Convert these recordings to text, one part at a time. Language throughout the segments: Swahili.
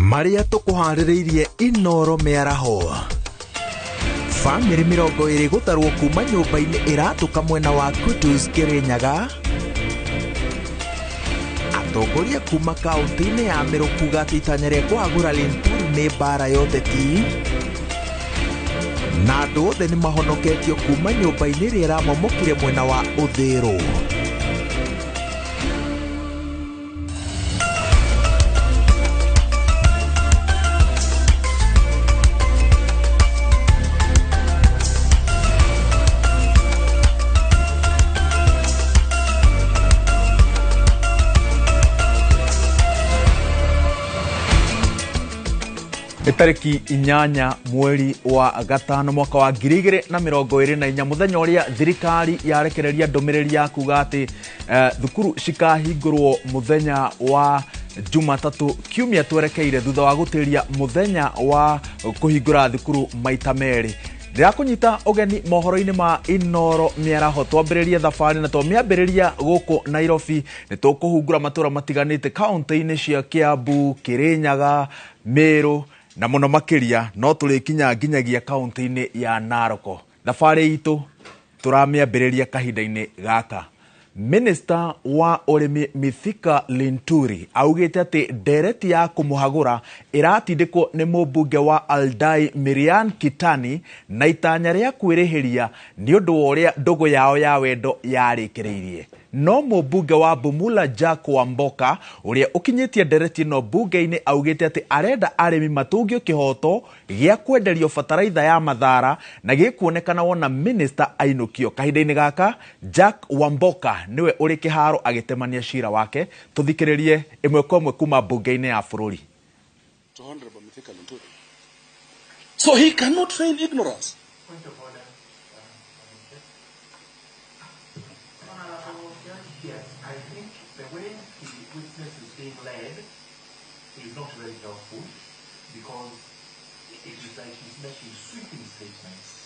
Maria tukuhaririirie Inoro miaraho. Family 20 gutarwo kuma nyumba-ini iratuka mwena wa Kutus Kirinyaga. Atongoria kuma kaunti-ini ya Meru kuga ati itanya ria kuhagura Linturi ni mbara ya uteti. Na andu othe ni mahonoketio kuma nyumba-ini iria iramomokire mwena wa Uthiru. Tariki 8 mweri wa gatano mwaka wa 2024 muthenya uria thirikari yarekereria ndomereri ya kuga ati thukuru cikahingurwo muthenya wa Jumatatu kiumia twerekeire thutha wa gutiria muthenya wa kuhingura thukuru maita meri. Ndirakunyita ugeni mohoro-ini ma Inoro miaraho twambiririe thabari na twamiambiriria guku Nairobi nitukuhungura matura matiganite kaunti-ini cia Kiambu, Kirinyaga, Meru na muno makiria no turikinya nginyagia kaunti-ini ya Naroko. Thabari itu turamiambiriria kahinda-ini gaka. Minister wa urimi Mithika Linturi augite ati ndereti ya kumuhagura iratindikwo ni mubunge wa Aldai Miriam Kitani na itanya ria kwirihiria ni undu wa uria ndugu yao ya wendo yarikiriirie. No mubunge wa Bumula Jack Wamboka uria ukinyitie ndereti no bunge-ini augite ati arenda arimi matungio kihoto gia kwenderio fataraitha ya Mathara na gikuonekana wona minister ainukio. Kahinda-ini gaka Jack Wamboka niwe uri kiharo agitemania shira wake. Tuthikiririe imwe kwa imwe kuma bunge-ini ya bururi. So he cannot feign ignorance. Not very helpful because it is like he's making sweeping statements.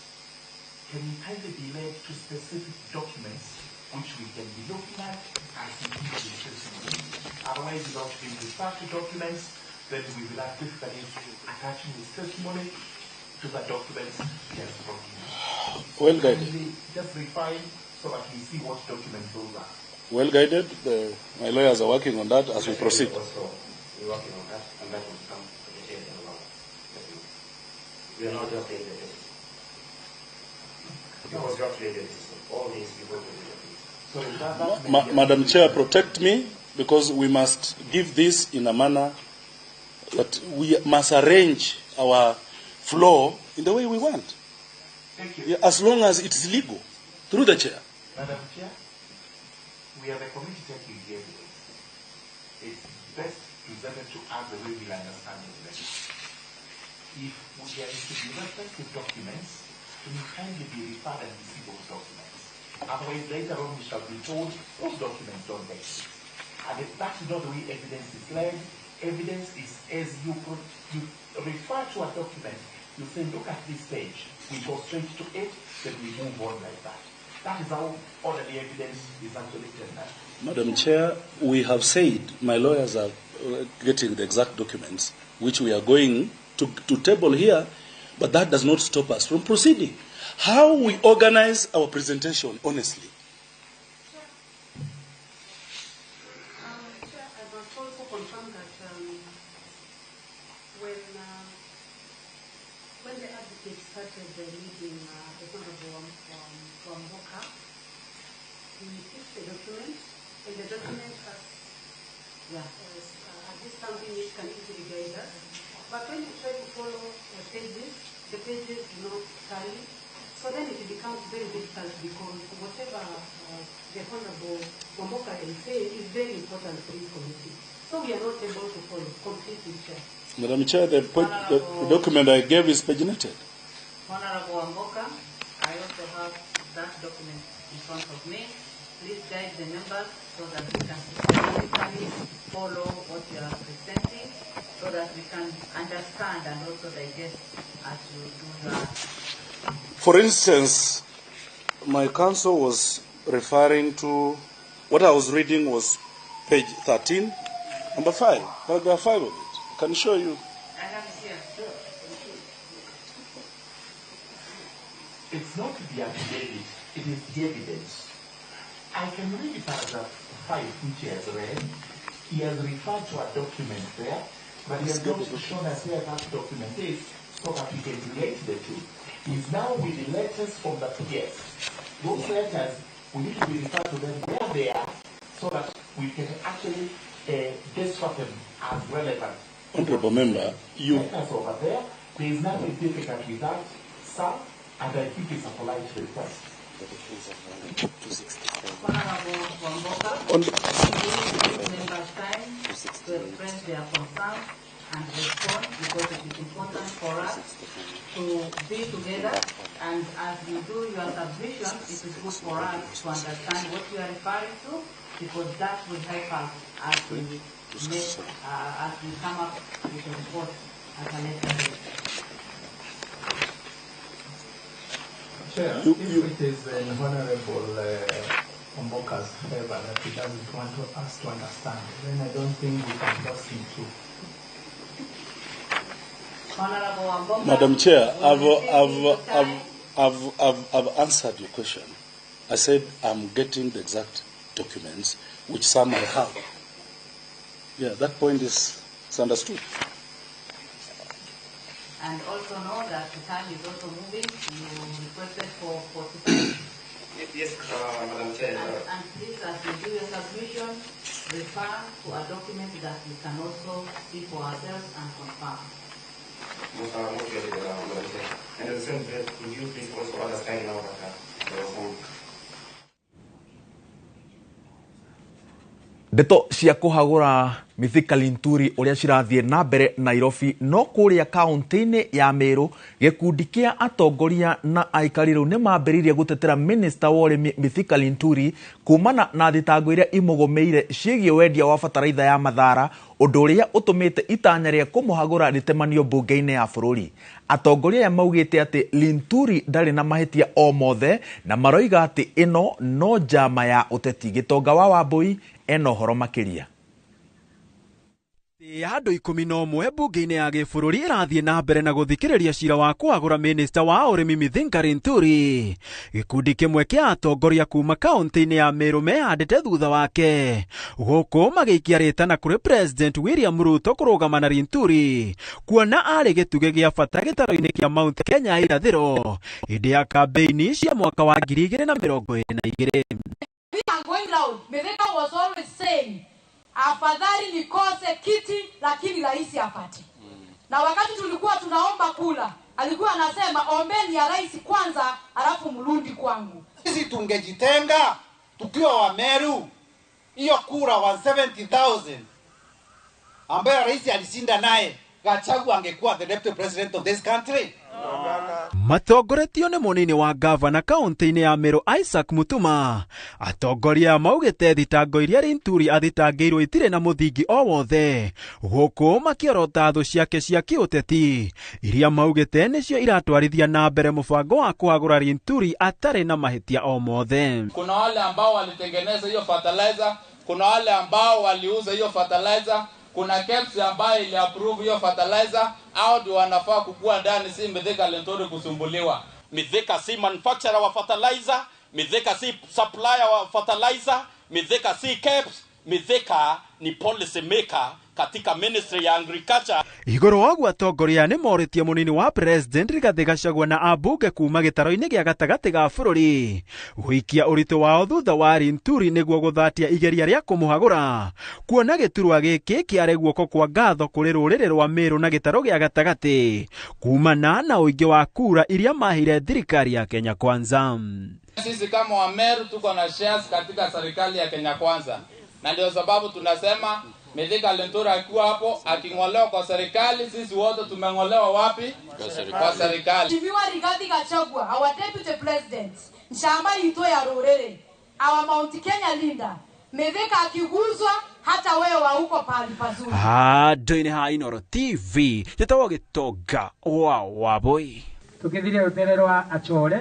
Can you kindly be led to specific documents which we can be looking at as we do the testimony? Otherwise, without being referred to documents, then we will have difficulty attaching his testimony to the documents he has brought in. Well guided. Just refine so that we see what documents those are. Well guided. My lawyers are working on that as we proceed. We're working on that, and that will come to the chair in a while. We are not just doing this. It was just related to all these people. So Madam Chair, protect me, because we must give this in a manner that we must arrange our flow in the way we want. Thank you. Yeah, as long as it is legal, through the chair. Madam Chair, we have a committee taking the evidence. It's best presented to us the way we understand it. If there is to be reference to documents, we kindly be referred and receive those documents. Otherwise, later on we shall be told those documents don't exist. And if that's not the way evidence is led, evidence is as you refer to a document, you say, look at this page, we go straight to it, then we move on like that. That is how all the evidence is actually tendered. Madam Chair, we have said, my lawyers are getting the exact documents, which we are going to table here, but that does not stop us from proceeding. How we organize our presentation, honestly. Chair, I must also confirm that when the advocate started the reading the Honorable Wamboka, he picked the document, and the document has this something which can easily guide us. But when you try to follow the pages do not tally, so then it becomes very difficult, because whatever the Honorable Wamboka is saying is very important for this committee. So we are not able to follow completely, Chair. Madam Chair, the document I gave is paginated. Honorable Wamboka, I also have that document in front of me. Please guide the members so that we can systematically follow what you are presenting, so that we can understand and also digest as you do that. For instance, my counsel was referring to, what I was reading was page 13, number 5, paragraph 5 of it. I can show you. It's not the affidavit, it is the evidence. I can read paragraph 5, which he has read. He has referred to a document there, but he has not shown us where that document is, so that we can relate the two. He's now with the letters from the PS. Those letters, we need to be referred to them where they are, so that we can actually discuss them as relevant. Honorable Member, Letters over there is nothing difficult with that, sir, and I think it's a polite request. Honorable Wamboka, members' time to express their concerns and respond, because it is important for us to be together, and as you do your submission, it is good for us to understand what you are referring to, because that will help us as we come up with a report at a later date. Chair, if it is an Honorable Wamboka's favor that he doesn't want us to understand, then I don't think we can force him to. Honorable Wamboka, Madam Chair, I've answered your question. I said I'm getting the exact documents, which some I have. Yeah, that point is understood. and also know that the time is also moving. You requested for 45. Yes, Madam Chair. And please, as you do your submission, refer to a document that we can also see for ourselves and confirm. Madam Chair. And at the same time, would you please also understand now that there was some Ndeto cia kuhagura Mithika Linturi uria cirathie na mbere Nairobi no kuria kaunti-ini ya Meru gikundi kia atongoria na aikari riu nimambiririe gutetera minister wa urimi Mithika Linturi kumana na thitango iria imugomeire ciegie wendia wa bataraitha ya Mathara, undu uria utumite itanya ria kumuhagura ritemanio bunge-ini ya bururi. Atongoria ya maugite ati Linturi ndari na mahitia o mothe na maroiga ati ino no njama ya uteti. Gitonga wa Wambui eno horo makiria. Ya andu 11 bunge-ini ya gibururi irathie na mbere na guthikiriria cira wa kuagura minister wa urimi Mithika Linturi. Gikundi kimwe kia atongoria kuma kaunti-ini ya Meru mehandite thutha wake guku magiikia ritana kuri President William Ruto kurugama na Linturi kuona ari gituge gia bata gitaro-ini kia Mount Kenya irathiro hindi ya kampeini cia mwaka wa 2022. We are going round. Mithika was always saying, afadhali nikose kiti lakini rais apate. Na wakati tulikuwa tunaomba kula, alikuwa anasema ombeni ya rais kwanza alafu mrundi kwangu. Sisi tungejitenga tukiwa wa Meru, hiyo kura 170,000 ambayo rais alishinda naye, Gachagua angekuwa the deputy president of this country. Matongoretio ni munini wa gavana kaunti-ini ya Meru Isaac Mutuma. Atongoria maugite thitango iria Linturi athitangirwo itire na muthingi o wothe guku makiorota thu ciake cia kiuteti iria maugite nicio iratwarithia na mbere mubango wa kuagura Linturi atari na mahitia o mothe. Kuna wale ambao walitengeneza hiyo fertilizer, kuna wale ambao waliuza hiyo fertilizer, kuna KEBS ambayo ili approve hiyo fertilizer, au ndio wanafaa kukua ndani, si Mithika Linturi kusumbuliwa. Mithika si manufacturer wa fertilizer, Mithika si supplier wa fertilizer, Mithika si KEBS, Mithika ni policy maker katika ministry ya agriculture. Igoro wagu atongoria ni moritie munini wa president Rigathi Gachagua na abunge kuma gitaro-ini gia gatagati ga bururi guikia uritu wao thutha wa Linturi niguo guthatia igeria ria kumuhagura kuona giturwa giki kiare guoko kwa ngatho kuri ruriri rwa Meru na gitaro gia gatagati kumana na uingi wa kura iria mahire thirikari ya Kenya Kwanza. Sisi kama wa Meru tuko na shares katika serikali ya Kenya Kwanza, na ndio sababu tunasema Mithika Linturi akiwa hapo aking'olewa kwa serikali, sisi wote tumeng'olewa wapi? Kwa serikali. Mheshimiwa Rigathi Gachagua, our deputy president, nshamba ito ya rurere, our Mount Kenya leader, Mithika akiguzwa hata wewe wa huko pali pazuri. Ndoini ha Inoro TV jetawo Gitonga wa Wambui. Tukithiria rutererwa achore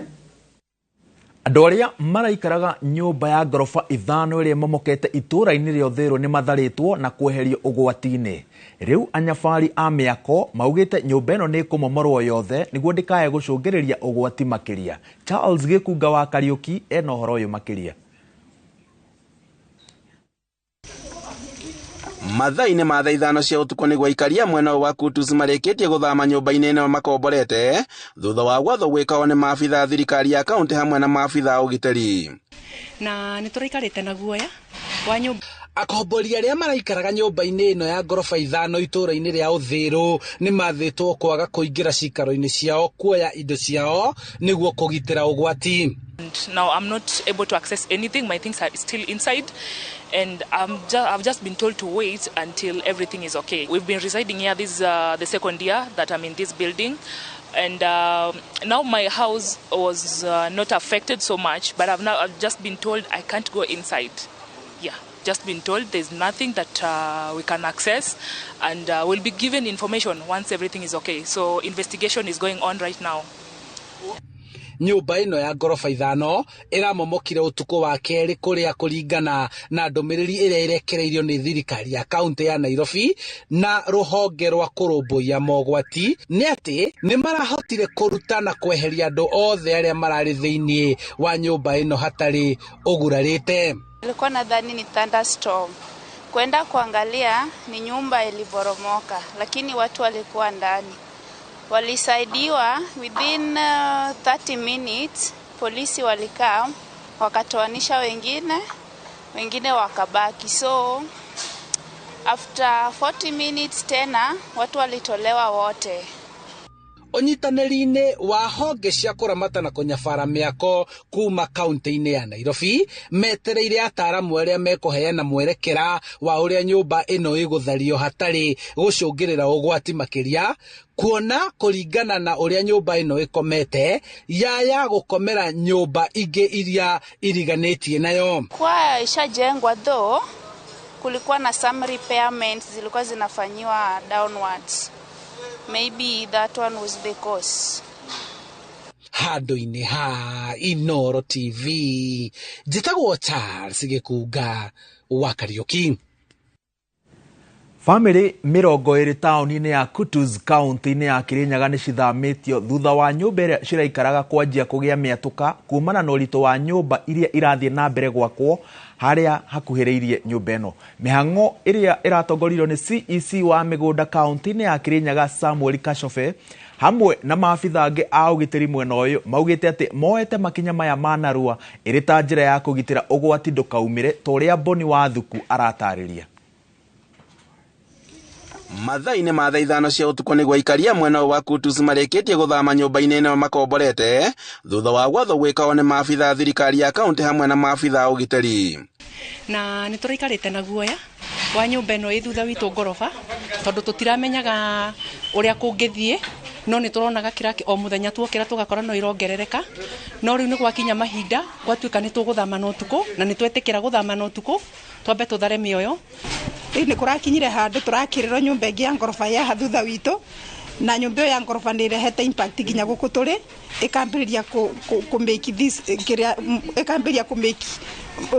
Andũ arĩa maraikaraga nyũmba ya ngorofa 5 ĩrĩa momokete itũũra-inĩ rĩa Uthiru nĩ matharĩtwo na kweherio ũgwati-inĩ. Rĩu anyabari a mĩako maugĩte nyũmba ĩno nĩ kũmomorwo yothe nĩguo ndĩkae gũcũngĩrĩria ũgwati makĩria. Charles Gĩkunga wa Kariũki ena ũhoro ũyũ makĩria. Mathaa-inĩ ma thaa 5 cia ũtukũ nĩguo aikaria mwena wa Kutus marĩkĩtie gũthama nyũmba-inĩ ĩno makomborete thutha wa gwatho gwĩkao nĩ maabitha thirikari ya kaunti hamwe na maabitha ũgitĩri. Na nĩtũraikarĩte na guoya wa nyũmba. Akombori arĩa maraikaraga nyũmba-inĩ ĩno ya ngorofa 5 itũũra-inĩ rĩa Uthiru nĩ mathĩtwo kwaga kũingĩra cikaro-inĩ ciao kuoya indo ciao nĩguo kũgitĩra ũgwati. Now I'm not able to access anything. My things are still inside, and I've just been told to wait until everything is okay. We've been residing here. This is the second year that I'm in this building, and now my house was not affected so much, but I've just been told I can't go inside. Yeah, just been told there's nothing that we can access, and we'll be given information once everything is okay. So investigation is going on right now. Nyũmba ĩno ya ngorofa 5 ĩramomokire ũtukũ wa kerĩ kũrĩa kũringana na ndũmĩrĩri ĩrĩa ĩrekereirio nĩ thirikari ya kaunti ya Nairobi na rũhonge rwa kũrũmbũiya mogwati nĩ atĩ nĩ marahotire kũruta na kweheria andũ othe arĩa mararĩ thĩinĩ wa nyũmba ĩno hatarĩ ũgurarĩte. Nilikuwa nadhani ni thunderstorm. Kwenda kuangalia ni nyumba iliboromoka, lakini watu walikuwa ndani. Walisaidiwa within 30 minutes, polisi walikaa wakatoanisha wengine wakabaki. So after 40 minutes tena watu walitolewa wote. Unyitanĩri-inĩ wa honge cia kũramata na kũnyabara mĩako kuma kaunti-inĩ ya Nairobi metereire ataaramu arĩa mekũheana mwerekera wa ũrĩa nyũmba ĩno ĩgũthario hatarĩ gũcũngĩrĩra ũgwati makĩria, kuona kũringana na ũrĩa nyũmba ĩno ĩkomete ya gũkomera nyũmba ingĩ iria iriganĩtie nayo. Kwa ishajengwa though, kulikuwa na some repairments zilikuwa zinafanyiwa downwards. Maybe that one was the cause. Handũ-inĩ ha Inooro TV, njĩtagwo Charles Gĩkunga wa Kariũki. Family 20 taũni-inĩ ya Kutus kaunti-inĩ ya Kirinyaga nĩ cithamĩtio thutha wa nyũmba ĩrĩa ciraikaraga kwanjia kũgĩa mĩatũka kumana na ũritũ wa nyũmba iria irathiĩ na mbere gwakwo harĩa hakuhĩrĩirie nyũmba ĩno. Mĩhang'o ĩrĩa ĩratongorio nĩ CEC wa mĩgũnda kaunti-inĩ ya Kirinyaga Samuel Kashofe hamwe na maabitha angĩ a ũgitĩri mwena ũyũ maugĩte atĩ moete makinya maya ma narua ĩrĩ ta njĩra ya kũgitĩra ũgwati ndũkaumĩre ta ũrĩa Boni wa Thuku aratarĩria. Mathaa-inĩ ma thaa 5 cia ũtukũ nĩguo aikaria mwena wa Kutus marĩkĩtie gũthama nyũmba-inĩ ĩno makomborete thutha wa gwatho gwĩkao nĩ maabitha thirikari ya kaunti hamwe na maabitha ũgitĩri. Na nĩtũraikarĩte na guoya wa nyũmba ĩno ĩ thutha witũ ngorofa tondũ tũtiramenyaga ũrĩa kũngĩthiĩ, no nĩtũronaga kĩraki o mũthenya tuokĩra tũgakora no irongerereka, no rĩu nĩ gwakinya mahinda gwatuĩka nĩtũgũthama na ũtukũ na nĩtwetĩkĩra gũthama na ũtukũ twambe tũthare mĩoyo. Rĩu nĩ kũrakinyire handũ tũrakĩrĩrwo nyũmba ĩngĩ ya ngorofa ya thutha witũ, na nyũmba ya ngorofa nĩ ĩrehete impact nginya gũkũ tũrĩ, ĩkambĩrĩria kũmĩki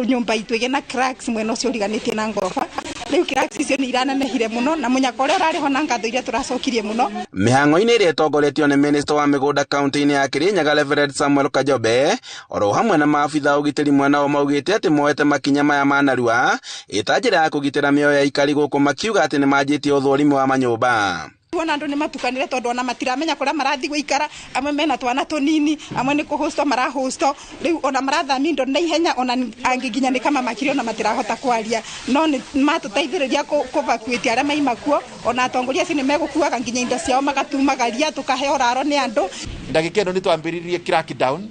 nyũmba itũ ĩgĩe na cracks mwena ũcio ũriganĩtie na ngorofa. Rĩu cracks icio nĩ iranenehire mũno na mũnyaka ũrĩa ũrarĩ ho na ngatho iria tũracokirie mũno. Mĩhang'o-inĩ ĩrĩa ĩtongoretio nĩ Minister wa mĩgũnda kaunti-inĩ ya Kirinyaga Reverend Samuel Kajobe oro hamwe na maabitha ũgitĩri mwena maugĩte atĩ moete makinya maya ma narua ĩta njĩra ya kũgitĩra mĩoyo ya aikari gũkũ makiuga atĩ nĩ manjĩtie ũthũrimi wa manyũmba. Tuona andũ nĩ matukanire tondũ ona matiramenya kũrĩa marathiĩ gũikara, amwe mena twana tũnini, amwe nĩ kũhosto marahosto, rĩu ona marathamia indo na ihenya, ona angĩ nginya nĩ kama makiri ona matirahota kwaria, no nĩ matũteithĩrĩria kũvakuĩte arĩa maima kuo, ona atongoria acio nĩ megũkuaga nginya indo ciao magatumagaria tũkahe oraro nĩ andũ. Ndagĩka ĩno nĩ twambĩrĩirie crackdown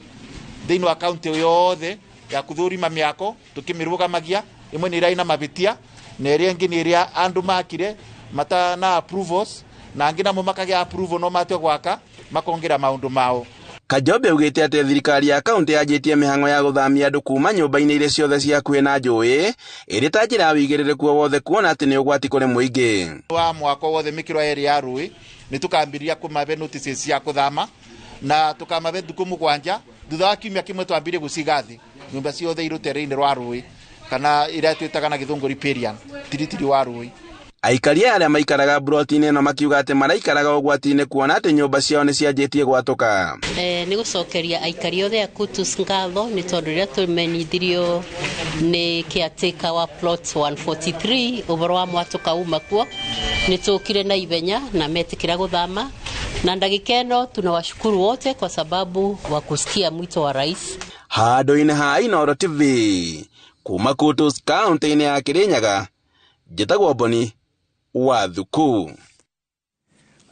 thĩinĩ wa kaunti yothe ya kũthũrima mĩako tũkĩmĩrũgamagia, ĩmwe nĩ ĩraina mabĩtia na ĩrĩa ĩngĩ nĩ ĩrĩa andũ makire matana approvals na angĩ namo makagĩa approval no matwe gwaka makongera maũndũ mao. Kajobe ugĩte atĩ thirikari ya kaunti yanjĩtie mĩhang'o ya gũthamia andũ kuma nyũmba-inĩ iria ciothe cia hakuhĩ na njũĩ ĩrĩ ta njĩra ya wĩigĩrĩrĩku wothe kuona atĩ nĩ ũgwati kũrĩ mũingĩ. Wa mwaka wothe mĩkĩro yerĩ ya rũĩ nĩ tũkambĩrĩria kũmahe notices cia kũthama na tũkamahe thikũ 7 thutha wa kiumia kimwe twambirie gucigathi nyumba ciothe irutere-ini rwa rui kana iria twitaga na githungu riparian tiritiri wa rui. Aikaria aria maikaraga broti-ini ino makiuga ati maraikaraga ugwati-ini kuona ati nyumba ciao ni cianjitie gwatuka. Ni gucokeria aikari othe a Kutus ngatho ni tondu ria tumenyithirio ni kiateka wa plot 143 uboro wa mwatuka uma kuo ni tukire na ibenya na metikira guthama, na ndagika ino tunawashukuru wote kwa sababu wa kusikia mwito wa rais. Handu-ini ha Inooro TV kuma Kutus kaunti-ini ya Kirinyaga, njitagwo Boni wa Thuku.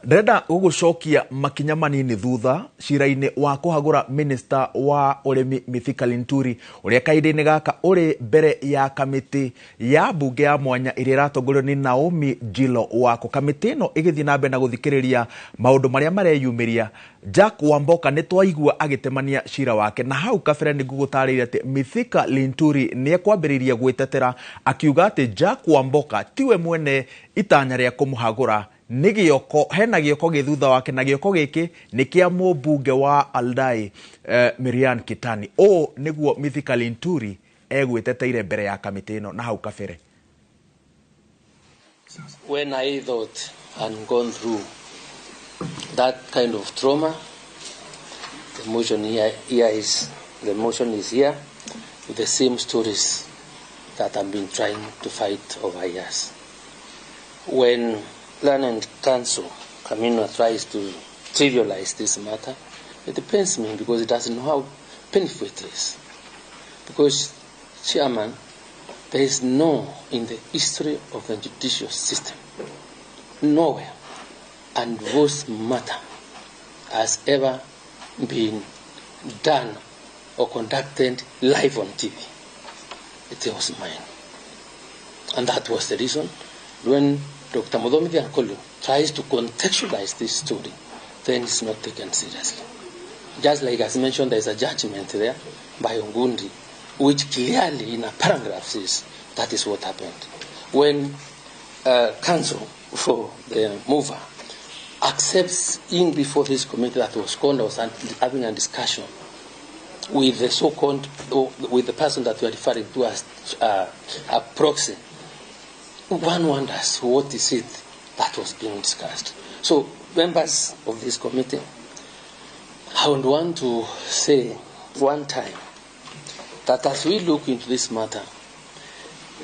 Ndenda gugucokia makinya manini thutha cira-ini wa kuhagura minister wa urimi Mithika Linturi uria kaide-ini gaka uri mbere ya kamiti ya bunge ya mwanya iria ratongorio ni Naomi Jilo wako. Kamiti ino igithii na mbere na guthikiriria maundu maria mareyumiria. Jack Wamboka ni twaigua agitemania cira wake, na hau kabere ni gugutariria ati Mithika Linturi ni ekwambiriria gwitetera akiuga ati Jack Wamboka tiwe mwene itanya ria kumuhagura. Nigioko hena gioko githutha wake, na gioko giki ni kia mubunge wa Aldai Miriam Kitani. O niguo Mithika Linturi egwiteteire mbere ya kamiti ino na hau kabere. When I thought and gone through that kind of trauma, the motion is here with the same stories that I've been trying to fight over years. When Learned Council, Camino, tries to trivialize this matter, it pains me because it doesn't know how painful it is. Because, Chairman, there is no, in the history of the judicial system, nowhere, and this matter has ever been done or conducted live on TV. It was mine. And that was the reason when Dr. Muthoni Nyankole tries to contextualize this story, then it's not taken seriously. Just like as mentioned, there's a judgment there by Ongundi, which clearly in a paragraph says that is what happened. When counsel for the mover accepts in before this committee that was called, I was having a discussion with the so-called, with the person that we are referring to as a proxy. One wonders what is it that was being discussed. So, members of this committee, I would want to say one time that as we look into this matter,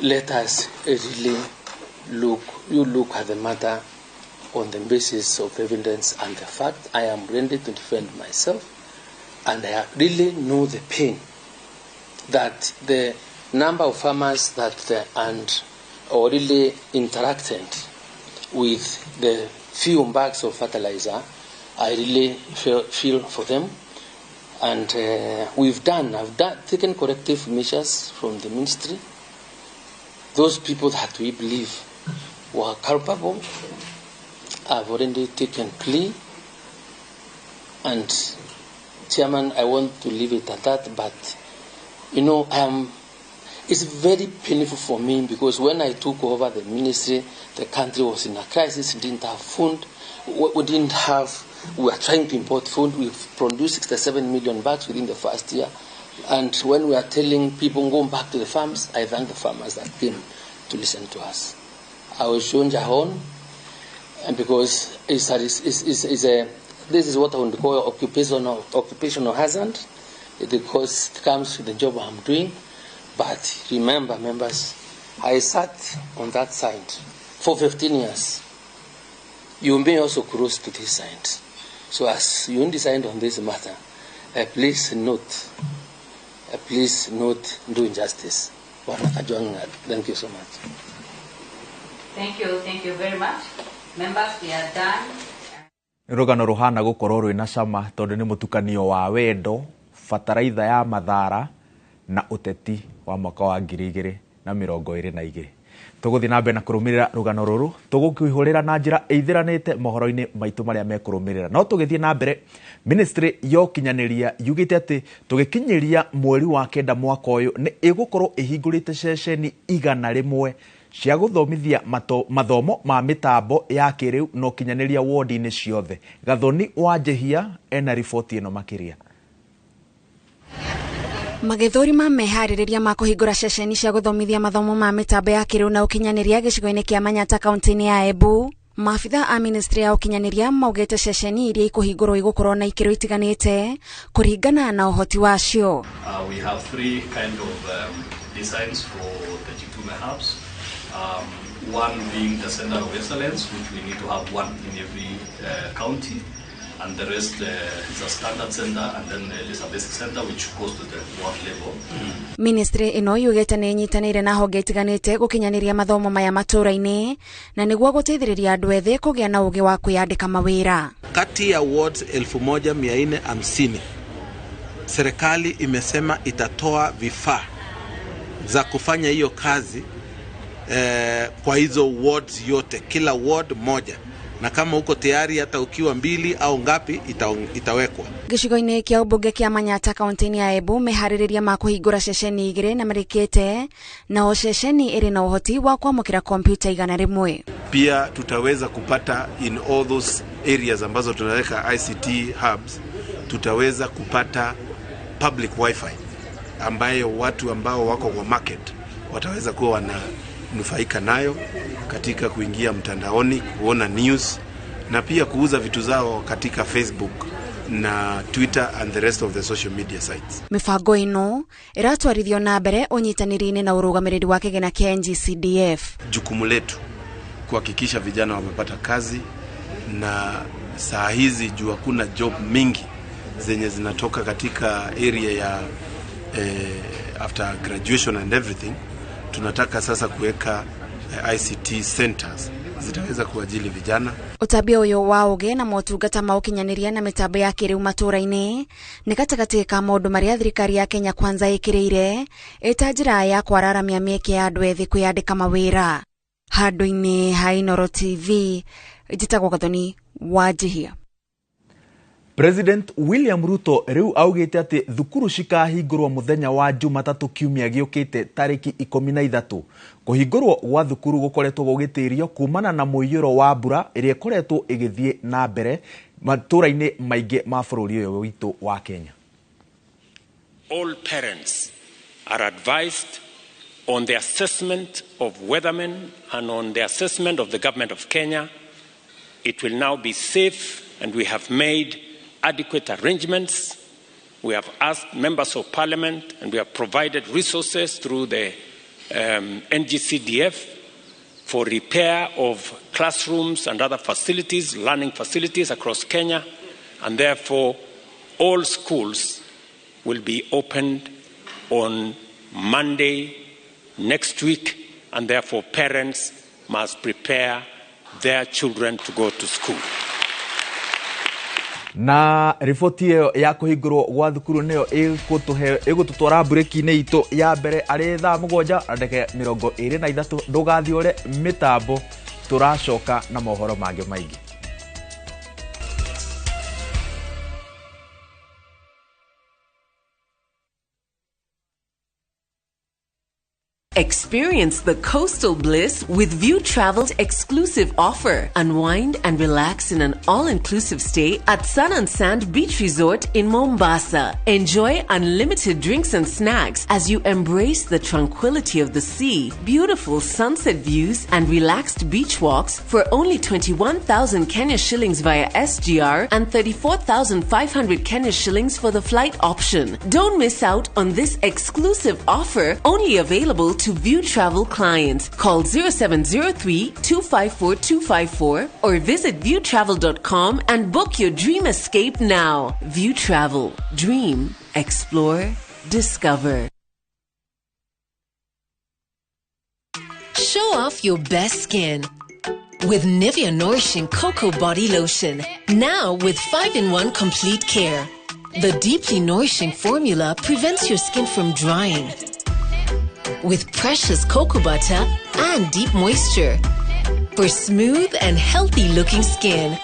let us really look at the matter on the basis of evidence and the fact. I am ready to defend myself, and I really know the pain that the number of farmers that or really interacted with the few bags of fertilizer, I really feel for them. And I've taken corrective measures from the ministry. Those people that we believe were culpable, I've already taken plea. And Chairman, I want to leave it at that, but it's very painful for me because when I took over the ministry, the country was in a crisis, didn't have food. We were trying to import food. We've produced 67 million bags within the first year. And when we are telling people go back to the farms, I thank the farmers that came to listen to us. I was shown Jahon, and because this is what I would call occupational hazard, because it comes with the job I'm doing. But remember, members, I sat on that side for 15 years. You may also cross to this side. So as you decide on this matter, please note do injustice. Thank you so much. Thank you very much. Members, we are done. Rugano ruhana gukorwo rwina cama tondu ni mutukanio wa wendo, fataraitha ya mathara na uteti wa mwaka wa 2022. Tuguthi na mbere na kurumirira rugano ruru, tugukihurira na njira ithiranite mohoro-ini maitu maria mekurumirira. No tugithie na mbere, ministry yo kinyaniria yugite ati tugikinyiria mweri wa kenda mwaka uyu ni igukorwo ihingurite ceceni 100 cia guthomithia mathomo ma mitambo ya kiriu no kinyaniria wodi-ini ciothe. Gathoni wa Jehia ena ripoti ino makiria. Magithurima meharĩrĩria ma kũhingũra ceceni cia gũthomithia mathomo ma mĩtambo ya kĩrĩu na ũkinyanĩria gĩcigo-inĩ kĩa Manyata kaunti-inĩ ya Embu. Maabitha a ministry ya ũkinyanĩria maugĩte ceceni iria ikũhingũrwo igũkorwo na ikĩro itiganĩte kũringana na ũhoti wacio. We have three kind of designs for the Jitume hubs. One being the center of excellence, which we need to have one in every county. And the rest is a standard center, and then there is a basic center which goes to the world level. Ministry ino yugĩte nĩ nyitanĩire na honge itiganĩte gũkinyanĩria mathomo maya matũũra-inĩ na nĩguo gũteithĩrĩria andũ ethĩ kũgĩa na ũgĩ wa kwĩyandĩka mawĩra. Kati ya wards 1450 serikali imesema itatoa vifaa za kufanya hiyo kazi kwa hizo wards yote, kila ward moja. Na kama uko tayari hata ukiwa mbili au ngapi itawekwa. Gĩcigo-inĩ kĩa ũmbunge kĩa Manyata kaunti-inĩ ya Embu meharĩrĩria ma kũhingũra ceceni igĩrĩ na marĩkĩte na ceceni ĩrĩ na ũhoti wa kwamũkĩra kompyuta 100. Pia tutaweza kupata in all those areas ambazo tunaweka ICT hubs, tutaweza kupata public wifi ambayo watu ambao wako kwa market wataweza kuwa wananufaika nayo katika kuingia mtandaoni, kuona news na pia kuuza vitu zao katika Facebook na Twitter and the rest of the social media sites. Mifango ino iratwarithio na mbere unyitanĩri-inĩ na ũrũgamĩrĩri wa kĩgĩna kĩa NGCDF. Jukumu letu kuhakikisha vijana wamepata kazi, na saa hizi juu hakuna job mingi zenye zinatoka katika area ya after graduation and everything. Tunataka sasa kuweka ICT centers zitaweza kuajili vijana. Utabia uyo wa ũgĩ na motungata ma ũkinyanĩria na mĩtambo ya kĩrĩu matũũra-inĩ nĩ gatagatĩ ka maũndũ marĩa thirikari ya Kenya Kwanza ĩkĩrĩire ĩta njĩra ya kwararamia mĩeke ya andũ ethĩ kwĩyandĩka mawĩra. Handũ-inĩ ha Inooro TV, njĩtagwo Gathoni Wanjihia. President William Ruto riu augite ati thukuru cikahingurwo muthenya wa Jumatatũ kiumia giukite tariki 13. Kuhingurwo gwa thukuru gukoretwo gugitirio kumana na muiyuro wa mbura iria ikoretwo igithie na mbere matũũra-inĩ maingĩ ma bũrũri ũyũ witũ wa Kenya. All parents are advised on the assessment of weathermen and on the assessment of the government of Kenya. It will now be safe, and we have made adequate arrangements. We have asked members of parliament, and we have provided resources through the NGCDF for repair of classrooms and other facilities, learning facilities across Kenya, and therefore all schools will be opened on Monday next week, and therefore parents must prepare their children to go to school. Na ripoti ĩyo ya kũhingũrwo gwa thukuru nĩyo ĩgũtũtwara bureki-inĩ itũ ya mbere arĩ thaa 7:23. Ndũgathiũre mĩtambo, tũracoka na mohoro mangĩ maingĩ. Experience the coastal bliss with View Travel's exclusive offer. Unwind and relax in an all-inclusive stay at Sun and Sand Beach Resort in Mombasa. Enjoy unlimited drinks and snacks as you embrace the tranquility of the sea, beautiful sunset views, and relaxed beach walks for only 21,000 Kenya shillings via SGR and 34,500 Kenya shillings for the flight option. Don't miss out on this exclusive offer, only available to View Travel clients. Call 0703-254-254 or visit viewtravel.com and book your dream escape now. View Travel. Dream. Explore. Discover. Show off your best skin with Nivea Nourishing Cocoa Body Lotion. Now with 5-in-1 complete care. The deeply nourishing formula prevents your skin from drying with precious cocoa butter and deep moisture for smooth and healthy looking skin.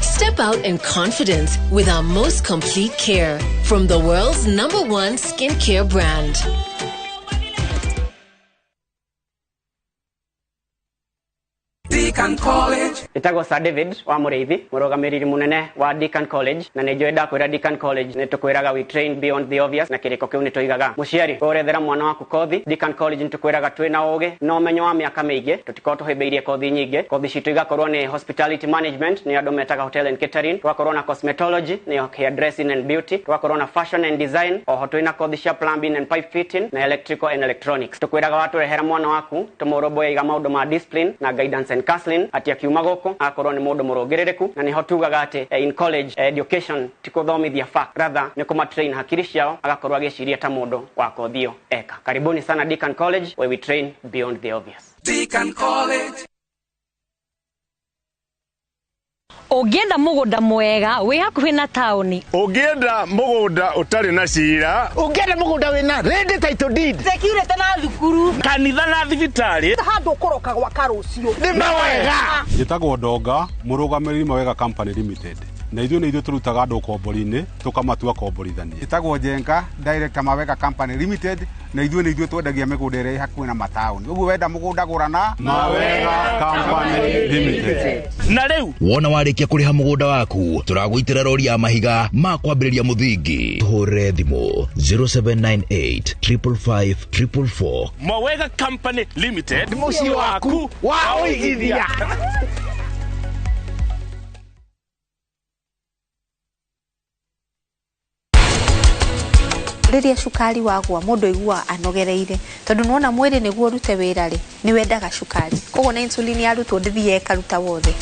Step out in confidence with our most complete care from the world's #1 skincare brand. Deacon College. Nitago Sir David wa Mureithi murugamiriri munene wa Deakin College na nijoenda kwira Deakin College nitukwiraga we train beyond the obvious na kiriko kiu nituigaga muciari urethera mwana waku kothi Deakin College nitukwiraga twina ugi no menyo wa miaka mingi tutiko tuhibeirie kothi nyingi kothi citu igakorwo ni hospitality management ni andu metaga hotel and catering twakorwo na cosmetology ni hair dressing and beauty twakorwo na fashion and design oho twina kothi cia plumbing and pipe fitting na electrical and electronics tukwiraga watu rehera mwana waku tumoroboye iga maundu ma discipline na guidance and counseling ati akiuma goko akorwo ni mundu murongerereku na ni hotugaga ati in college education tikuthomithia fact rather ni kuma train hakiri ciao agakorwo agiciria ta mundu wa kothio eka karibuni sana Deakin College where we train beyond the obvious. Deakin College. Ugienda mugunda mwega wi hakuhi na tauni ugienda mugunda utari na cira ugienda mugunda wina ready title deed security na thukuru kanitha na thibitari handu ukoroka gwa karucio ni mawega njitagwo Ndonga murugamiriri Mawega Company Limited na ithuĩ nĩ ithuĩ tũrutaga andũ kombori-inĩ tũkamatua komborithania. Njĩtagwo Njenga Director Mawega Company Limited na ithuĩ nĩ ithuĩ twendagia mĩgũnda ĩrĩa hakuhĩ na mataũni. Ũguo wenda mũgũnda gũrana Mawega Company Limited. Na rĩu wona warĩkia kũrĩha mũgũnda waku tũragũitĩra rori ya mahiga ma kwambĩrĩria mũthingi. Tũhũre thimũ 0798 555 444. Mawega Company Limited mũciĩ waku wa ũigithia. Riria cukari wagwa mundu igua anogereire tondu nuona mwiri niguo rute wira ri ni wendaga cukari koguo na insulin yarutwo ndithie karuta wothe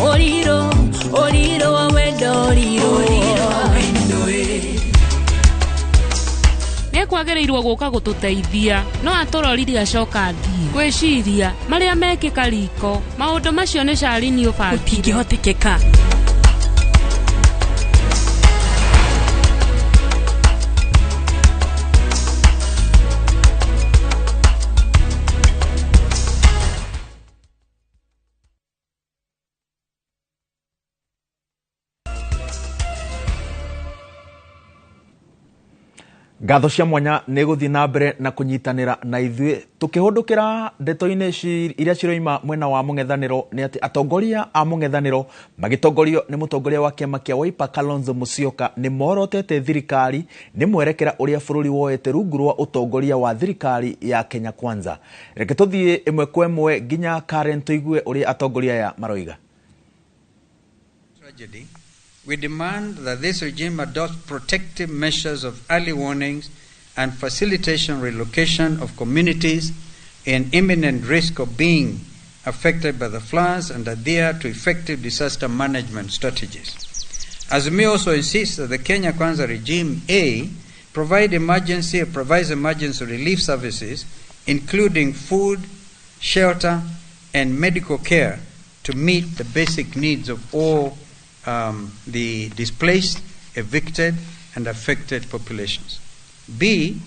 oriro wa wendo oriro nekwagereirwo guka gututeithia no aturoririe acoka thii gwiciria maria mekika riko maundu macio ni Sharini ubangire utingihotekeka. Ngatho cia mwanya nĩ gũthiĩ na mbere na kũnyitanĩra na ithuĩ tukĩhũndũkĩra ndeto-inĩ iria ciroima mwena wa mũng'ethanĩro nĩ atĩ atongoria a mũng'ethanĩro magĩtongorio nĩ mũtongoria wa kĩama kĩa Wiper Kalonzo Musyoka nĩ morotete thirikari nĩ mwerekera ũrĩa bũrũri woete rungu rwa ũtongoria wa thirikari ya Kenya Kwanza. Reke tũthiĩ ĩmwe kwa ĩmwe nginya Karen tũigue ũrĩa atongoria aya maroiga. We demand that this regime adopt protective measures of early warnings and facilitation relocation of communities in imminent risk of being affected by the floods and adhere to effective disaster management strategies. Azimio also insists that the Kenya Kwanza regime provides emergency relief services including food, shelter and medical care to meet the basic needs of all the displaced, evicted, and affected populations. B,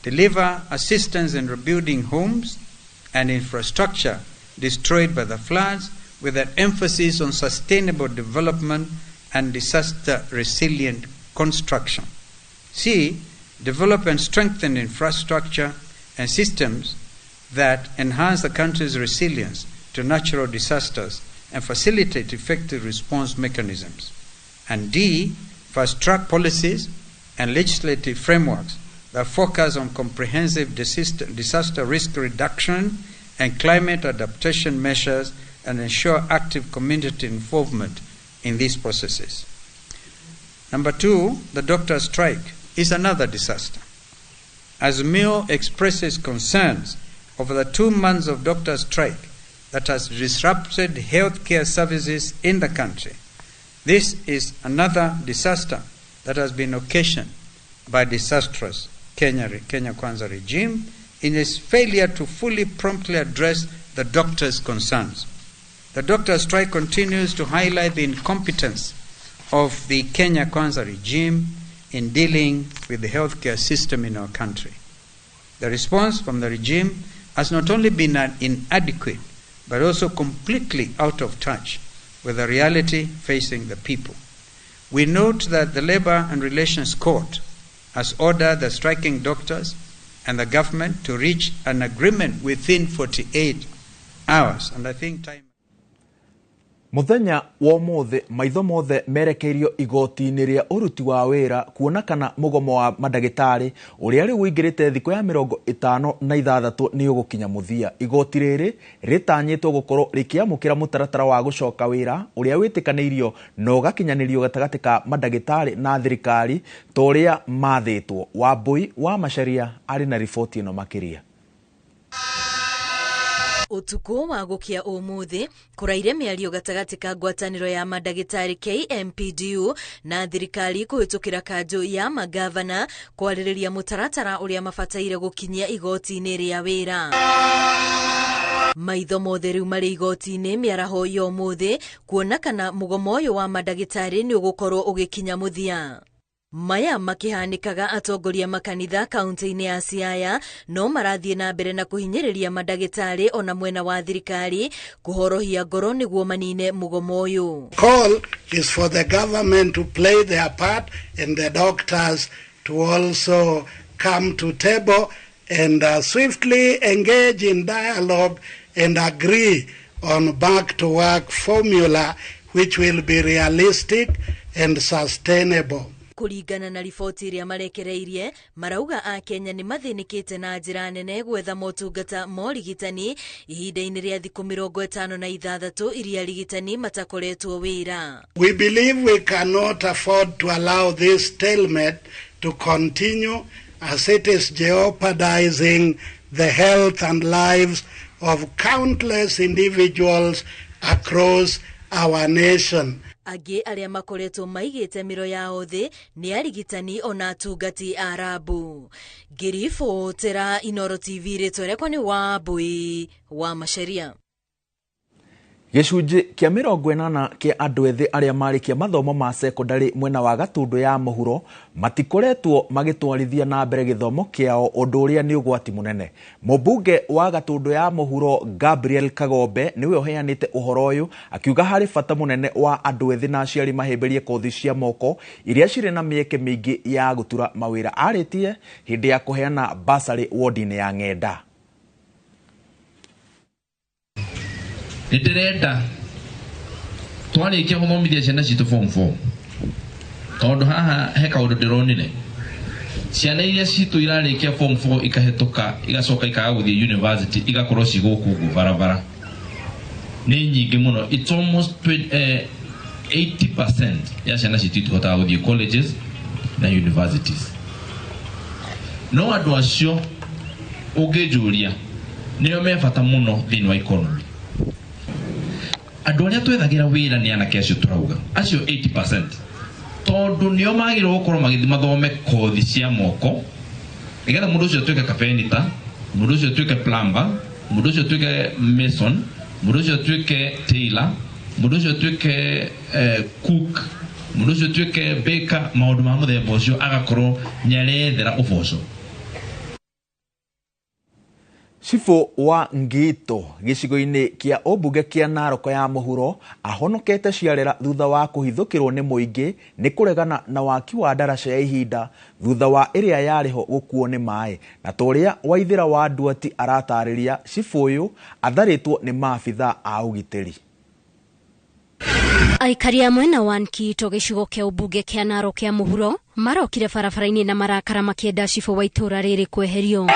deliver assistance in rebuilding homes and infrastructure destroyed by the floods with an emphasis on sustainable development and disaster-resilient construction. C, develop and strengthen infrastructure and systems that enhance the country's resilience to natural disasters and facilitate effective response mechanisms. And D, fast-track policies and legislative frameworks that focus on comprehensive disaster risk reduction and climate adaptation measures and ensure active community involvement in these processes. Number 2, the doctor's strike is another disaster. Azimio expresses concerns over the 2 months of doctor's strike that has disrupted healthcare services in the country. This is another disaster that has been occasioned by disastrous Kenya Kwanza regime in its failure to fully promptly address the doctors' concerns. The doctor's strike continues to highlight the incompetence of the Kenya Kwanza regime in dealing with the healthcare system in our country. The response from the regime has not only been inadequate, but also completely out of touch with the reality facing the people. We note that the Labour and Relations Court has ordered the striking doctors and the government to reach an agreement within 48 hours. And I think time... Muthenya wa mothe maitho mothe merekeirio igoti-inĩ rĩa uruti wa wĩra kuona kana mugomo wa madagĩtarĩ ũrĩa rĩu ũingĩrĩte thikũ ya 56 nĩ ũgũkinya mũthia. Igoti rĩrĩ rĩtanyĩtwo gũkorwo rĩkĩamũkĩra mũtaratara wa gũcoka wĩra ũrĩa wĩtĩkanĩirio na ũgakinyanĩrio gatagatĩ ka madagĩtarĩ na thirikari ta ũrĩa mathĩtwo. Wambui wa Macharia arĩ na riboti ĩno makĩria. Utuko wa gukia umuthi kuraire miario gatagati ka ngwataniro ya madagitari KMPDU na thirikari kuhitukira kanjo ya magavana kwarĩrĩria mutaratara uria mabataire gukinyia igoti-inĩ rĩa wĩra. Maitho mothe rĩu marĩ igoti-inĩ mĩaraho ya umuthi kuona kana mugomo ũyũ wa madagitari nĩ ũgũkorwo ũgĩkinya mũthia. Maya makihanikaga atongoria makanitha kaunti-inĩ ya Siaya no marathiĩ na mbere na kuhinyĩrĩria madagĩtarĩ ona mwena wa thirikari kuhorohia ngoro nĩguo manine mugomo ũyũ. Call is for the government to play their part and the doctors to also come to table and swiftly engage in dialogue and agree on back to work formula which will be realistic and sustainable. Kuringana na riboti iria marekereirie marauga a Kenya ni mathĩnĩkĩte na njĩra nene gwetha motungata morigitani ihinda-inĩ rĩa thikũ 56 iria rigitani matakoretwo wĩra. We believe we cannot afford to allow this stalemate to continue as it is jeopardizing the health and lives of countless individuals across our nation. Age aria makoretwo maigĩte mĩro yao thĩ nĩ arigitani ona atungati a Rabu. Ngĩribotera Inooro TV rĩtwa rĩakwa nĩ Wambui wa Macharia. Gĩcunjĩ kĩa 80 kĩa andũ ethĩ arĩa marĩkia mathomo ma secondary mwena wa Gatundu ya mũhuro matikoretwo magĩtwarithia na mbere gĩthomo kĩao ũndũ ũrĩa nĩ ũgwati mũnene. Mũmbunge wa Gatundu ya mũhuro Gabriel Kagombe nĩwe ũheanĩte ũhoro ũyũ akiuga harĩ bata mũnene wa andũ ethĩ na aciari mahĩmbĩrie kothi cia moko iria cirĩ na mĩeke mĩingĩ ya gũtura mawĩra. Arĩtie hĩndĩ ya kũheana basarĩ wodi-inĩ ya Ng'enda. Ndirenda twarikia guthomithia ciana citu form 4 tondu haha he kaundu ndironire ciana iria citu irarikia form 4 ikahetoka igacoka ikaga guthie university igakorwo ciguku barabara ni nyingi muno. It's almost 80% ya ciana citu ituhotaga guthie colleges na universities. No andu acio ungijuria nio me bata muno thini wa economy. Andũ arĩa twethagira wĩra nĩ anake acio turauga acio 80% tondu nĩo magĩrĩirwo gũkorwo magĩthiĩ mathome kothi cia moko nĩgetha mũndũ ũcio atuĩke carpenter, mũndũ ũcio atuĩke plumber, mũndũ ũcio atuĩke mason, mũndũ ũcio atuĩke tailor, mũndũ ũcio atuĩke cook, mũndũ ũcio atuĩke baker. Maũndũ ma mũthemba ũcio agakorwo nĩarethera ũboco. Cibũ wa Ngito gĩcigo-inĩ kĩa ũmbunge kĩa Narok ya mũhuro ahonokete ciarĩra thutha wa kũhithũkĩrwo nĩ mũingĩ nĩ kũregana na waki wa ndaraca ya ihinda thutha wa ĩrĩa yarĩho gũkuo nĩ maĩ. Na tũrĩa Waithĩra wa Nduati aratarĩria, cibũ ũyũ atharĩtwo nĩ maabitha a ũgitĩri. Aikaria mwena wa Nkito gĩcigo kĩa ũmbunge kĩa Narok ya mũhuro marokire barabara-inĩ na marakara makĩenda cibũ wa itũra rĩrĩ kweherio.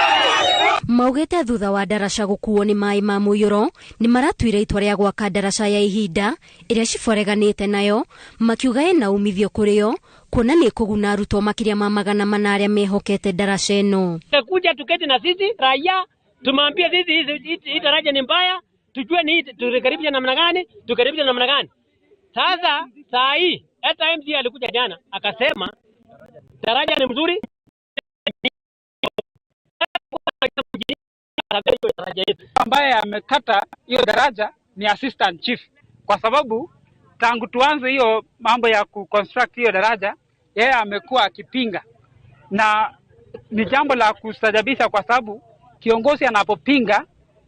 Maugĩte thutha wa ndaraca gũkuo nĩ maĩ ma mũiyũro nĩ maratuire itua rĩa gwaka ndaraca ya ihinda ĩrĩa ciboreganĩte nayo, makiuga ĩna umithio kũrĩo kuona nĩ kũguna arutwo makĩria ma 400 arĩa mehokete ndaraca ĩno. Kuja tuketi na sisi raia tumwambie sisi hii daraja ni mbaya, tujue ni turekebisha namna gani, turekebisha namna gani. Sasa saa hii MD alikuja jana akasema daraja ni mzuri, ambaye amekata hiyo daraja ni assistant chief, kwa sababu tangu tuanze hiyo mambo ya kuconstruct hiyo daraja yeye amekuwa akipinga, na ni jambo la kustajabisha kwa sababu kiongozi anapopinga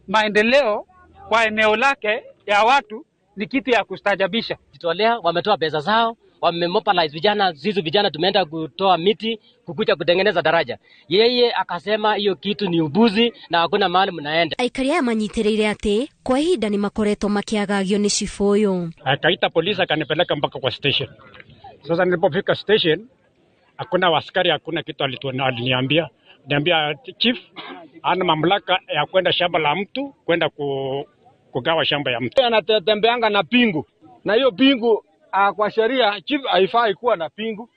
maendeleo kwa eneo lake ya watu ni kitu ya kustajabisha. Wametoa pesa zao wamemobilize vijana, sisi vijana tumeenda kutoa miti kukuja kutengeneza daraja. Yeye akasema hiyo kitu ni ubuzi na hakuna mahali mnaenda. Aikari aya manyitiriire ati kwa ihinda ni makoretwo makiagagio ni chifu uyu. Akaita polisi akanipeleka mpaka kwa station. Sasa nilipofika station hakuna askari, hakuna kitu aliniambia. Niambia chief ana mamlaka ya kwenda shamba la mtu, kwenda kugawa shamba ya mtu. Anatembeanga na pingu. Na hiyo pingu kwa sheria chief haifai kuwa na pingu.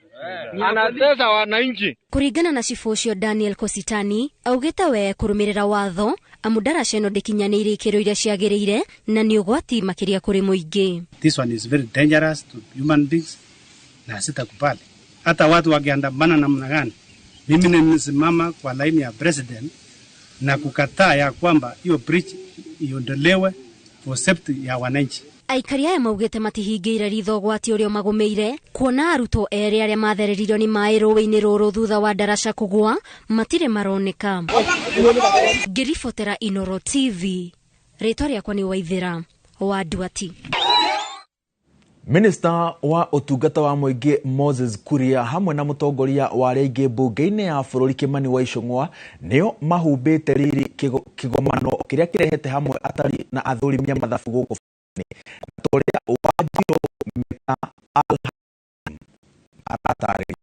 Anatesa wananchi. Kuringana na chifu ucio Daniel Kositani, augite we kurumirira watho amu daraca ino ndikinyanĩire ikĩro iria ciagĩrĩire na nĩ ũgwati makiria kuri muingi. This one is very dangerous to human beings na sitakubali. Hata watu wakiandamana namna gani, mimi nimesimama kwa laini ya president na kukataa ya kwamba hiyo bridge iondolewe for safety ya wananchi. Aikari aya maugite matihingĩire ritho gwati uria magumeire kuona arutwo eri aria mathereririo ni maĩ rũĩ-inĩ rũrũ thutha wa daraca kugwa matire maroneka. Ngiribotera Inoro TV, rĩtwa rĩakwa nĩ Waithĩra wa Nduati. Minister wa utungata wa muingi Moses Kuria hamwe na mutongoria wa rĩngĩ mbunge-inĩ ya bũrũri Kimani wa Icũng'wa nĩo mahumbĩte riri kĩgomano kĩrĩa kĩrehete hamwe atari na athũrimia mathabu gũkũ Toria Wajiro Meta Al-Hakim aratarĩria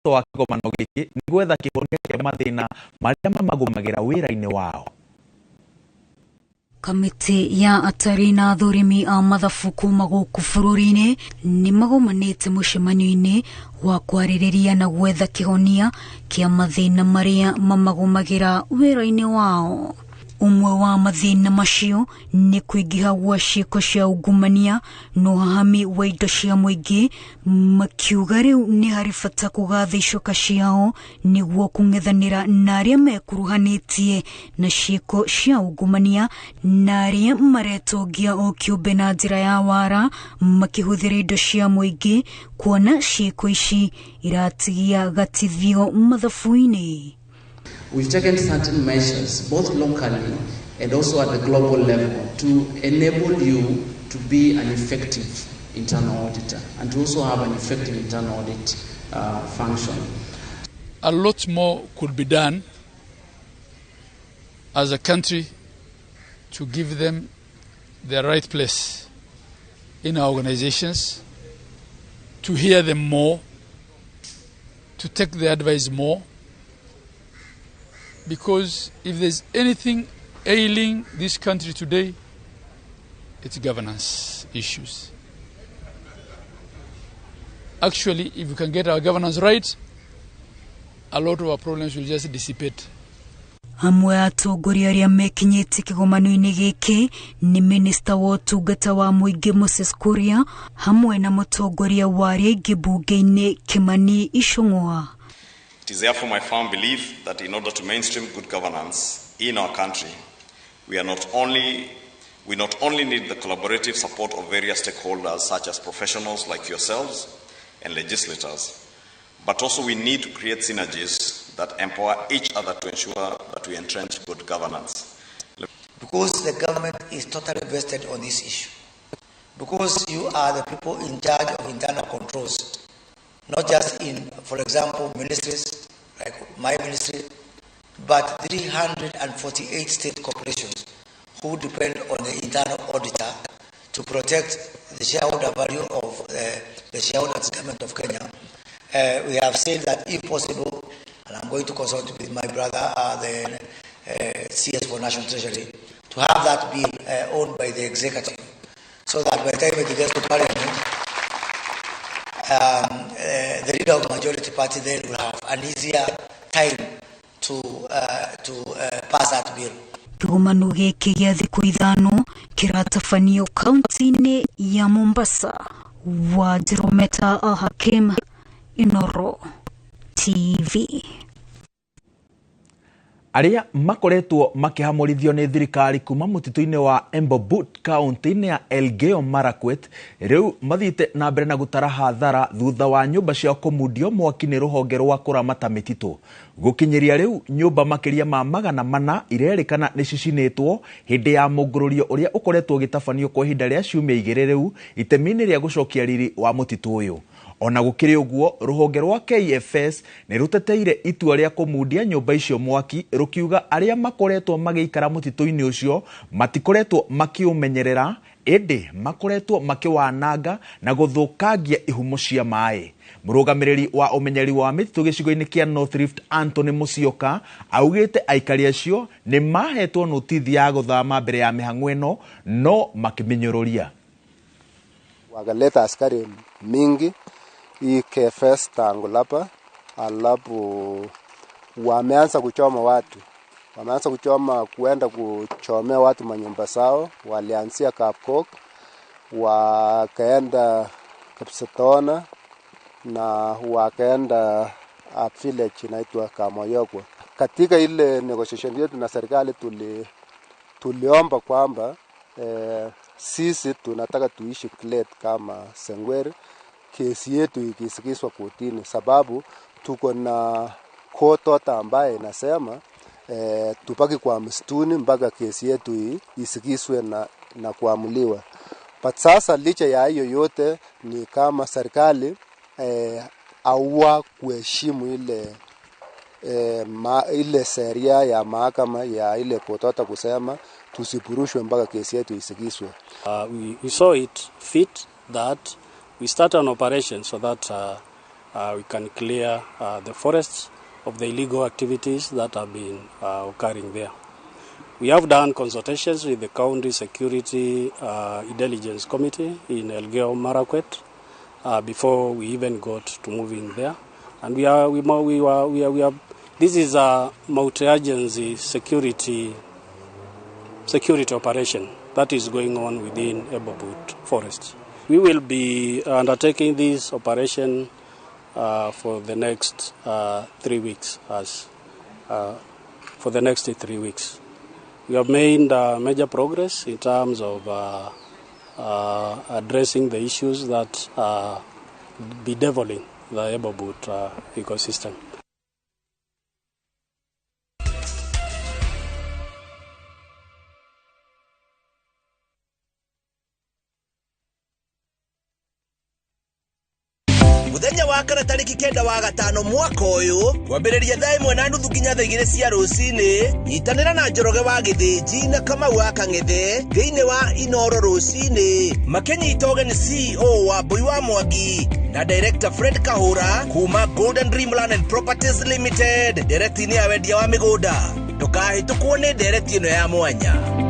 wa kĩgomano gĩkĩ nĩ gwetha kĩhonia kĩa mathĩna marĩa mamagũmagĩra wĩra-inĩ wao. Kamiti ya atari na athũrimi a mathabu kuma gũkũ bũrũri-inĩ nĩ magomanĩte mũcemanio-inĩ wa kwarĩrĩria na gwetha kĩhonia kĩa mathĩna marĩa mamagũmagĩra wĩra-inĩ wao. Umwe wa mathĩna macio nĩ kũingĩha gwa ciĩko cia ungumania na ũhahami wa indo cia mũingĩ, makiuga rĩu nĩ harĩ bata kũgatha icoka ciao nĩguo kũng'ethanĩra na arĩa mekuruhanĩtie na ciĩko cia ungumania na arĩa maretongia o kĩũmbe na njĩra ya wara makĩhũthĩra indo cia mũingĩ, kuona ciĩko ici iratigia gatithio mathabu-inĩ. We've taken certain measures, both locally and also at the global level, to enable you to be an effective internal auditor and to also have an effective internal audit function. A lot more could be done as a country to give them their right place in our organizations, to hear them more, to take their advice more. Because if there's anything ailing this country today, it's governance issues. Actually, if we can get our governance right, a lot of our problems will just dissipate. Hamwe atongoria arĩa mekinyĩte kĩgomano-inĩ gĩkĩ nĩ Minister wa ũtungata wa mũingĩ Moses Kuria hamwe na mũtongoria wa rĩngĩ mbunge-inĩ Kimani Icũng'wa. It is therefore my firm belief that in order to mainstream good governance in our country, we not only need the collaborative support of various stakeholders such as professionals like yourselves and legislators, but also we need to create synergies that empower each other to ensure that we entrench good governance. Because the government is totally vested on this issue. Because you are the people in charge of internal controls. Not just in, for example, ministries, like my ministry, but 348 state corporations who depend on the internal auditor to protect the shareholder value of the shareholders government of Kenya. We have said that if possible, and I'm going to consult with my brother, the CS for National Treasury, to have that bill owned by the executive, so that by the time it gets to Parliament, the leader of the majority party then will have an easier time to pass that bill. Kĩgomano gĩkĩ gĩa thikũ ithano kĩratabanio kaunti-inĩ ya Mombasa. Wajiro Meta Al-Hakim, Inoro TV. Arĩa makoretwo makihamũrithio nĩ thirikari kuma mũtitũ-inĩ wa Embobut kaunti-inĩ ya Elgeyo Marakwet rĩu mathiĩte na mbere na gũtara hathara thutha wa nyũmba cia kũmundio mwaki nĩ rũhonge rwa kũramata mĩtitũ. Gũkinyĩria rĩu nyũmba makĩria ma 400 irerĩkana nĩ cicinĩtwo hĩndĩ ya mũngũrũrio ũrĩa ũkoretwo ũgĩtabanio kwa ihinda rĩa ciumia 2 rĩu itemi-inĩ rĩa gũcokia riri wa mũtitũ ũyũ. Ona gukiri uguo ruhonge rwa KFS ni ruteteire itua ria kumudia nyumba icio mwaki rukiuga aria makoretwo magiikara mutito-ini ucio matikoretwo makiumenyerera ende makoretwo makiwananga na guthukangia ihumo cia mai. Murugamiriri wa umenyeri wa mititu gicigo-ini kia North Rift Anthony Musyoka augite aikari acio ni mahetwo notithi ya guthama mbere ya mihang'o ino no makiminyoruria. Wakaleta askari mingi hii KFS tangu lapa, alafu wameanza kuchoma watu. Wameanza kuenda kuchomea watu manyumba zao. Walianzia Kapkok, wakaenda Kapsatona na wakaenda village inaitwa Kamoyogwa. Katika ile negotiation yetu na serikali tuliomba kwamba sisi tunataka tuishi clear kama Sengweri, kesi yetu ikisikizwa kotini, sababu tuko na court order ambaye inasema tupaki kwa msituni mpaka kesi yetu isikizwe na kuamuliwa. But sasa licha ya hiyo yote ni kama serikali hawa kuheshimu ile sheria ya mahakama ya ile court order kusema tusipurushwe mpaka kesi yetu isikizwe. We saw it fit that we start an operation so that we can clear the forests of the illegal activities that have been occurring there. We have done consultations with the County Security Intelligence Committee in Elgeyo Marakwet before we even got to move in there, and we are this is a multi-agency security operation that is going on within Ebobut Forest. We will be undertaking this operation for the next 3 weeks. For the next 3 weeks, we have made major progress in terms of addressing the issues that are bedeviling the Ebobut ecosystem. Muthenya wa kana tariki 9 wa gatano mwaka uyu kwambiriria thaa 1:30 nginya thaa 2 cia rucini, nyitanira na Njoroge wa Githĩnji na Kamau wa Kang'ethe thiini wa Inoro rucini. Makenyita ũgeni CEO wa Mbui wa Mwangi na Director Fred Kahura kuma Golden Dreamland and Properties Limited. Director-ini ya wendia wa migunda ndukahĩtũkwo nĩ ndereti ĩno ya mwanya.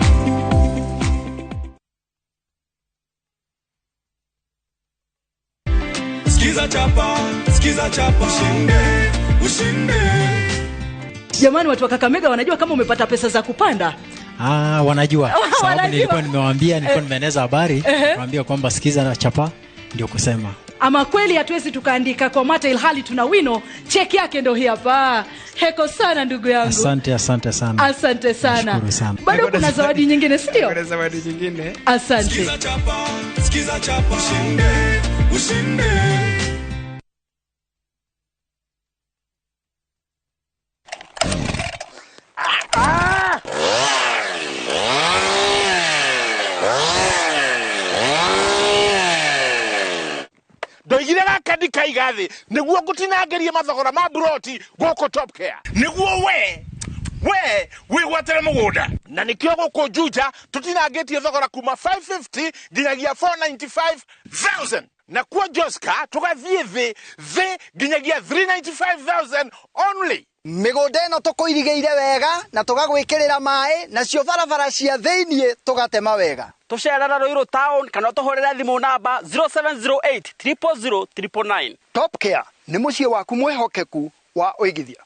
Skiza chapa, ushinde. Jamani, watu wa Kakamega wanajua kama umepata pesa za kupanda? Wanajua. Sababu nilikuwa nimeeneza habari, naambia kwamba skiza na chapa ndio kusema. Ama kweli hatuwezi tukaandika kwa mata ilhali tuna wino, cheki yake ndio hii hapa. Heko sana ndugu yangu. Asante sana. Asante sana. Sana. Bado kuna zawadi nyingine, si ndio? Kuna zawadi nyingine. Asante. Skiza chapa, ushinde. Ndoigire gaka ndikaigathi niguo ngutinangerie mathogora ma broti goko Top Care niguo we wigwatere mugunda na nikio goko Juja tutinangetie thogora kuma 550 nginyagia 495,000 na kwa Joska tugathie thi nginyagia 395,000 only. Migunda ĩno tukuirigeire wega na tugagwikirira mai na cio barabara cia thĩinĩ tugatema wega. Tucerera Ruiru Town kana tuhorera thimu namba 0708 000 999. Top Care nĩ muciĩ waku mwehokeku wa uigithia.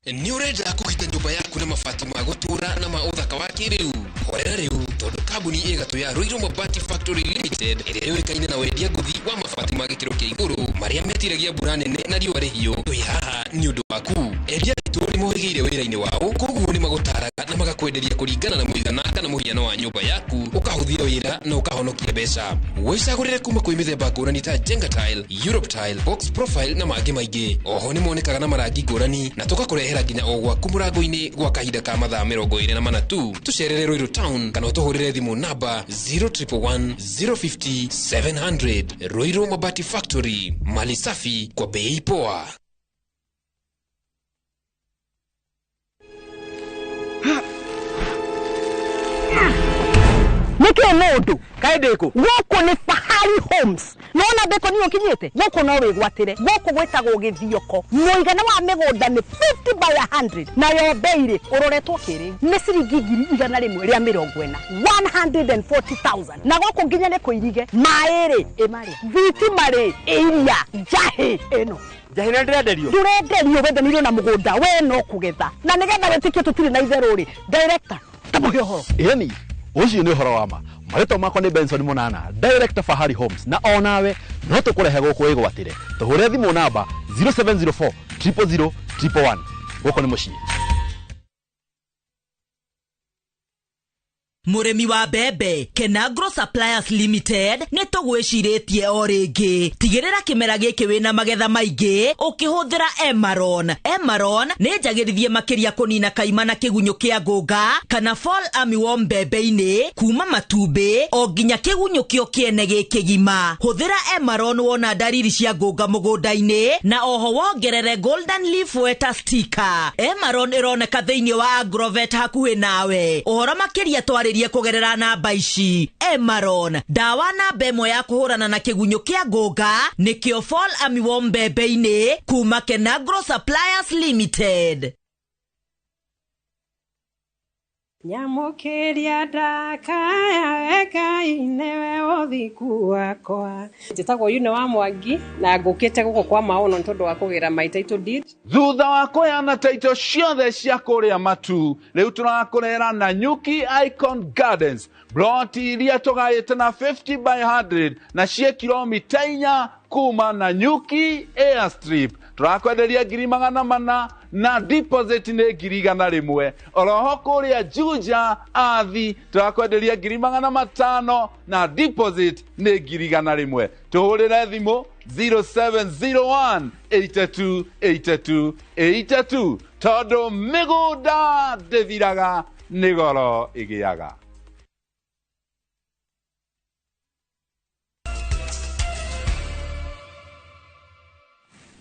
Ni urenda kugita nyumba yaku na mabati ma gutura na ma uthaka wa kiriu. Horera riu tondu kambuni igatu ya Ruiru Mabati Factory Limited ĩrĩa yũĩkaine na wendia nguthi wa mabati ma gĩkĩro kĩa igũrũ marĩa metiragia mbura nene na riũa rĩhiũ. Haha nĩ ũndũ waku. Endia itũũri mohĩgĩire wĩra-inĩ wao, koguo nĩ magũtaraga na kwenderia kuringana na muigana kana muhiano wa nyumba yaku ukahuthia wira na ukahonokia mbeca. Wicagurire kuma kwi mithemba ngurani ta Jenga Tile, Europe Tile, Box Profile na mangĩ maingĩ. Oho ni monekaga na marangi ngũrani na tũgakũrehera nginya o gwaku mũrango-inĩ gwa kahinda ka mathaa 24 tu. Tucerere Ruiru Town kana ũtũhũrĩre thimũ namba 0111 050 700. Ruiru Mabati Factory, mali safi kwa bei poa. Nike mundu kaideko goko ni Fahari Homes nona beko niyo kinyete goko no wigwatire goko gwetagwo githioko muigana wa migunda ni 50 by 100 na yo beire uroretwo kiri ni ciringi 140 140,000 na goko nginya ne kuirige maere emari viti mari iria jahi eno jahina ndirenderio wendanirwo na mugunda we no kugetha na nigetha wetikio tutiri na itheruri director tamuge horo yani ucio ni horo wama marito makwa ni Benson Munana director Fahari Homes na onawe no tukurehe guku igwatire tuhure thimu namba 0704 000 111 guko ni mucii. Muremi wa bebe Kenagro Suppliers Limited ne tugwiciretie o ringi tigirira kimera giki wina magetha maingi ukihuthira Emaron. Emaron ne njagirithie makiria kunina kaima na kigunyo kia ngũnga kana fall armyworm bebe-ini kuma matumbi o nginya kigunyo kio kiene gikigima. Huthira Emaron wona dariri cia ngũnga mugunda-ini na oho wongerere golden leaf weta sticker. Emaron ironeka thiini wa Agrovet hakuhi nawe. Uhoro makiria twari kugerera namba ici Emaron dawa namba ĩmwe ya kuhurana na kigunyo kia ngũnga nikio fall armyworm bebe-ini kuma Kenagro Suppliers Limited. Nyamukiria ndakaya eka inewe othiku wakwa njitagwo Yune wa Mwangi na ngukite guko kwa maono ntondu wa kugira my title deed thutha wa kuyana title ciothe cia kuria matu riu turakurera na Nyuki Icon Gardens bloti iria tugayite na 50 by 100 na cie kilomita 4 kuma na Nyuki Airstrip turakwenderia 400 na deposit ni 100,000 oroho kuria Juja athi turakwenderia 500 na deposit ni 100,000 tuhurire thimu 0701 82 82 82 tondu migunda ndithiraga ni goro igiaga.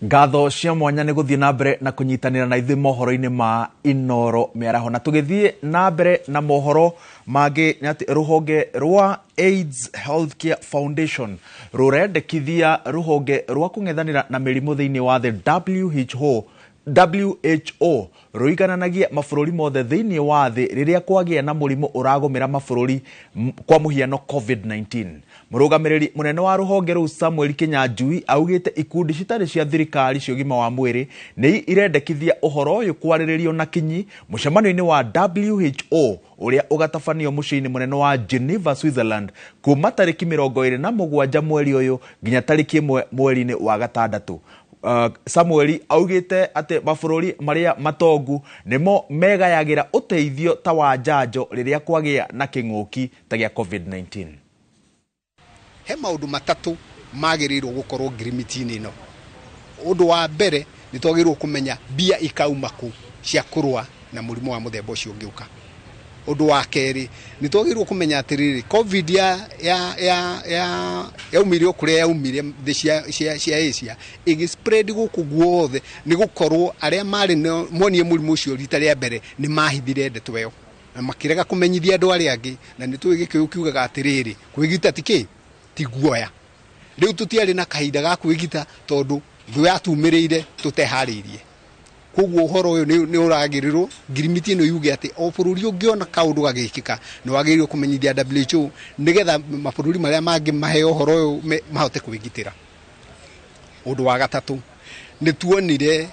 Ngatho cia mwanya ni guthie na mbere na kunyitanira na ithui mohoro-ini ma Inoro miaraho na tugithie na mbere na mohoro magi ati ruhonge rwa AIDS Healthcare Foundation rurendekithia ruhonge rwa kung'ethanira na mirimu thiini wa the WHO ruigananagia mabũrũri mothe thiini wa thĩ rĩrĩa kwagia na mũrimũ ũragũmĩra mabũrũri kwa mũhiano COVID-19. Mũrũgamĩrĩri mũnene wa rũhonge rũu Samuel Kinyanjui augĩte ikundi citarĩ cia thirikari cia ũgima wa mwĩrĩ nĩ irendekithia ũhoro ũyũ kwarĩrĩrio na kinyi mũcemanio-inĩ wa WHO ũrĩa ũgatabanio mũciĩ-inĩ mũnene wa Geneva, Switzerland kuma tarĩki 27 mweri ũyũ nginya tarĩki 1 mweri-inĩ wa gatandatũ. Samuel augite ate mabũrũri maria matongu nimo megayagira uteithio ta wa njanjo riria kwagia na king'ũki ta gia COVID-19. He maundu matatu magirirwo gukorwo ngirimiti-ini ino. Undu wa mbere ni twagirwo kumenya bia ikauma ku cia kurwa na murimu wa muthemba ucio ngiuka. Undu wa keri ni twagirwo kumenya atiriri COVID yaumirio kuria yaumire cia Asia igispread guku guothe ni gukorwo aria mari monie murimu ucio rita ria mbere ni mahithire ndeto ĩyo na makirega kumenyithia andu aria angi na ni twigikio kiugaga atiriri kwigita tiki tiguoya riu tutiari na kahinda ga kwigita tondu thu yatumirire tuteharirie koguo uhoro uyu ni uragirirwo ngirimiti ino yuge ati o bururi ungiona kaundu gagikika ni wagirirwo kumenyithia WHO nigetha mabũrũri maria mangi mahe uhoro uyu mahote kwigitira. Undu wa gatatu ni tuonire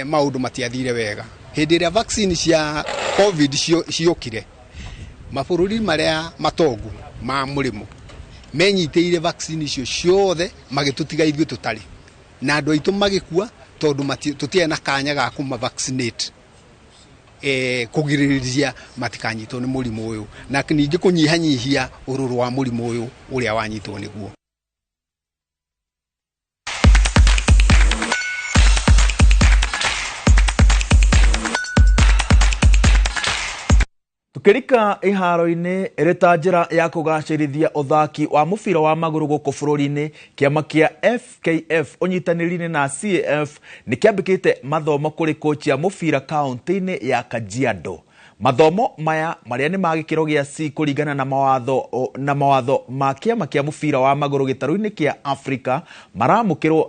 maundu matiathire wega hindi ria vaccine cia COVID ciokire mabũrũri maria matongu ma murimu menyiteire vaccine icio ciothe magitutiga ithuĩ tutari na andu aitu magikua tondu tutie na kanya ga kuma vaccinate kugiririria matikanyitwo ni murimu uyu na ningi kunyihanyihia ururu wa murimu uyu uria wanyitwo niguo. Tukirika iharo-ini rita njira ya kugacirithia uthaki wa mubira wa maguru guku bururi-ini, kiama kia FKF unyitaniri-ini na CAF ni kiambikite mathomo kuri coach ya mubira kaunti-ini ya Kajiado. Mathomo maya maria ni magikiro gia C kuringana na mawatho ma kiama kia mubira wa maguru gitaru-ini kia Africa maramukirwo